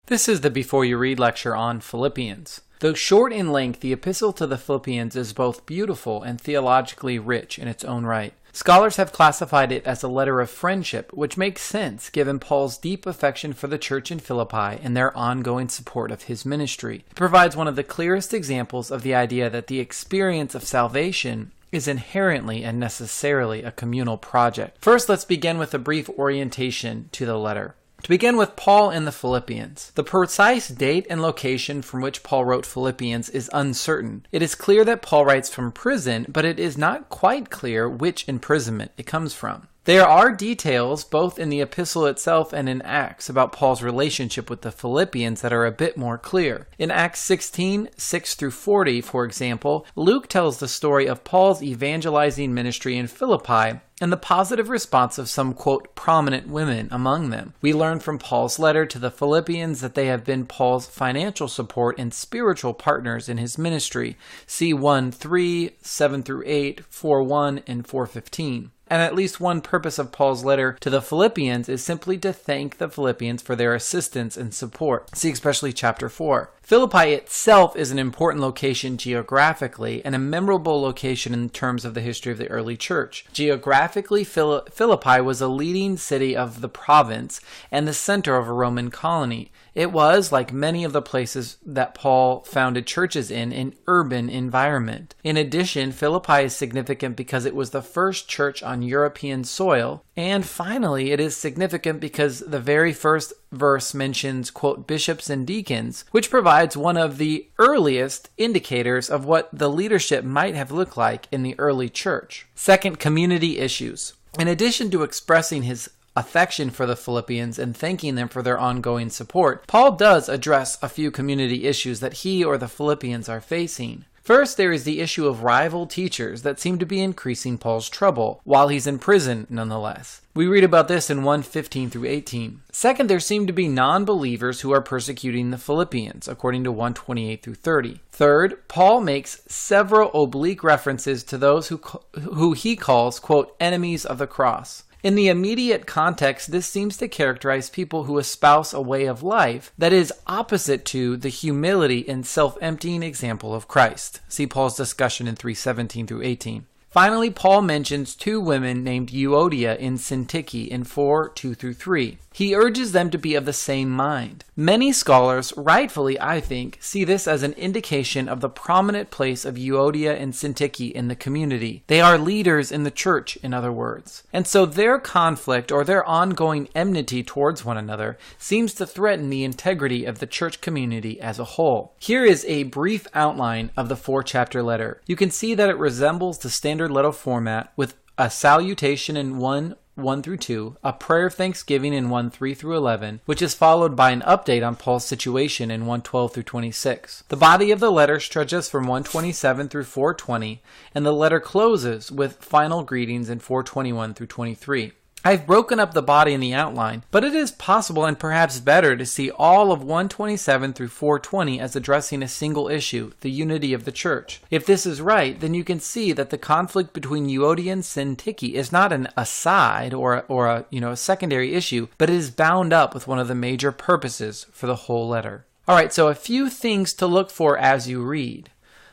This is the Before You Read lecture on Philippians. Though short in length, the epistle to the Philippians is both beautiful and theologically rich in its own right. Scholars have classified it as a letter of friendship, which makes sense given Paul's deep affection for the church in Philippi and their ongoing support of his ministry. It provides one of the clearest examples of the idea that the experience of salvation is inherently and necessarily a communal project. First, let's begin with a brief orientation to the letter. To begin with Paul and the Philippians. The precise date and location from which Paul wrote Philippians is uncertain. It is clear that Paul writes from prison, but it is not quite clear which imprisonment it comes from. There are details, both in the epistle itself and in Acts, about Paul's relationship with the Philippians that are a bit more clear. In Acts 16, 6-40, for example, Luke tells the story of Paul's evangelizing ministry in Philippi and the positive response of some, quote, prominent women among them. We learn from Paul's letter to the Philippians that they have been Paul's financial support and spiritual partners in his ministry. See 1:3, 7-8, 4:1, and 4:15. And at least one purpose of Paul's letter to the Philippians is simply to thank the Philippians for their assistance and support. See especially chapter 4. Philippi itself is an important location geographically and a memorable location in terms of the history of the early church. Geographically, Philippi was a leading city of the province and the center of a Roman colony. It was, like many of the places that Paul founded churches in, an urban environment. In addition, Philippi is significant because it was the first church on European soil. And finally, it is significant because the very first verse mentions, quote, bishops and deacons, which provides one of the earliest indicators of what the leadership might have looked like in the early church. Second, community issues. In addition to expressing his affection for the Philippians and thanking them for their ongoing support, Paul does address a few community issues that he or the Philippians are facing. First, there is the issue of rival teachers that seem to be increasing Paul's trouble, while he's in prison nonetheless. We read about this in 1:15-18. Second, there seem to be non-believers who are persecuting the Philippians, according to 1:28-30. Third, Paul makes several oblique references to those who he calls, quote, enemies of the cross. In the immediate context, this seems to characterize people who espouse a way of life that is opposite to the humility and self-emptying example of Christ. See Paul's discussion in 3:17-18. Finally, Paul mentions two women named Euodia and Syntyche in 4:2-3. He urges them to be of the same mind. Many scholars, rightfully I think, see this as an indication of the prominent place of Euodia and Syntyche in the community. They are leaders in the church, in other words. And so their conflict or their ongoing enmity towards one another seems to threaten the integrity of the church community as a whole. Here is a brief outline of the 4-chapter letter. You can see that it resembles the standard letter format with a salutation in 1:1-2, a prayer of thanksgiving in 1:3-11, which is followed by an update on Paul's situation in 1:12-26. The body of the letter stretches from 1:27-4:20, and the letter closes with final greetings in 4:21-23. I've broken up the body in the outline, but it is possible and perhaps better to see all of 1:27-4:20 as addressing a single issue, the unity of the church. If this is right, then you can see that the conflict between Euodia and Syntyche is not an aside or a secondary issue, but it is bound up with one of the major purposes for the whole letter. All right, so a few things to look for as you read.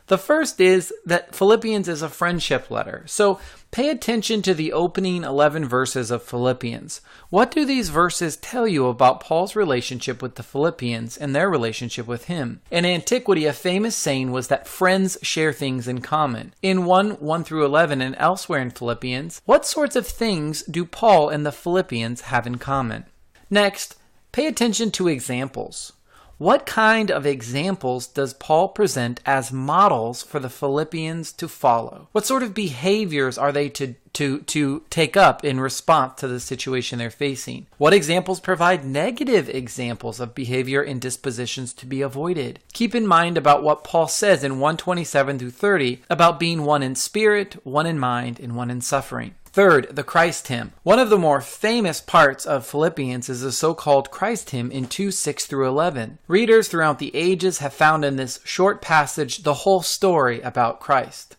The first is that Philippians is a friendship letter. So pay attention to the opening 11 verses of Philippians. What do these verses tell you about Paul's relationship with the Philippians and their relationship with him? In antiquity, a famous saying was that friends share things in common. In 1:1-11 and elsewhere in Philippians, what sorts of things do Paul and the Philippians have in common? Next, pay attention to examples. What kind of examples does Paul present as models for the Philippians to follow? What sort of behaviors are they to take up in response to the situation they're facing? What examples provide negative examples of behavior and dispositions to be avoided? Keep in mind about what Paul says in 1:27-30 about being one in spirit, one in mind, and one in suffering. Third, the Christ hymn. One of the more famous parts of Philippians is the so-called Christ hymn in 2:6-11. Readers throughout the ages have found in this short passage the whole story about Christ.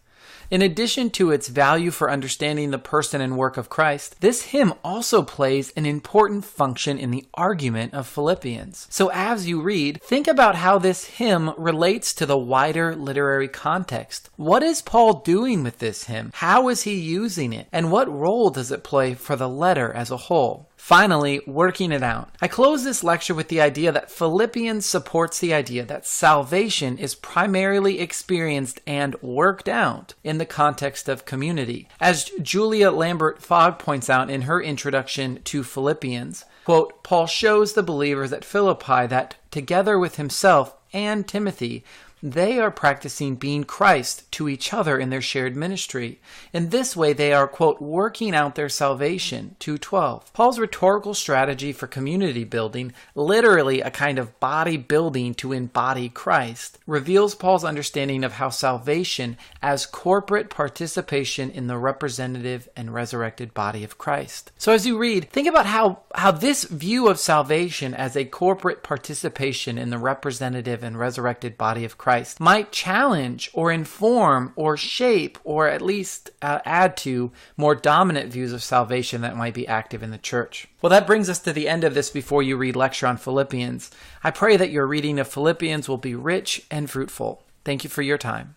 In addition to its value for understanding the person and work of Christ, this hymn also plays an important function in the argument of Philippians. So as you read, think about how this hymn relates to the wider literary context. What is Paul doing with this hymn? How is he using it? And what role does it play for the letter as a whole? Finally, working it out. I close this lecture with the idea that Philippians supports the idea that salvation is primarily experienced and worked out in the context of community. As Julia Lambert-Fogg points out in her introduction to Philippians, quote, Paul shows the believers at Philippi that together with himself and Timothy, they are practicing being Christ to each other in their shared ministry. In this way, they are, quote, working out their salvation, 2:12. Paul's rhetorical strategy for community building, literally a kind of body building to embody Christ, reveals Paul's understanding of how salvation as corporate participation in the representative and resurrected body of Christ. So as you read, think about how this view of salvation as a corporate participation in the representative and resurrected body of Christ might challenge or inform or shape or at least add to more dominant views of salvation that might be active in the church. Well, that brings us to the end of this Before You Read lecture on Philippians. I pray that your reading of Philippians will be rich and fruitful. Thank you for your time.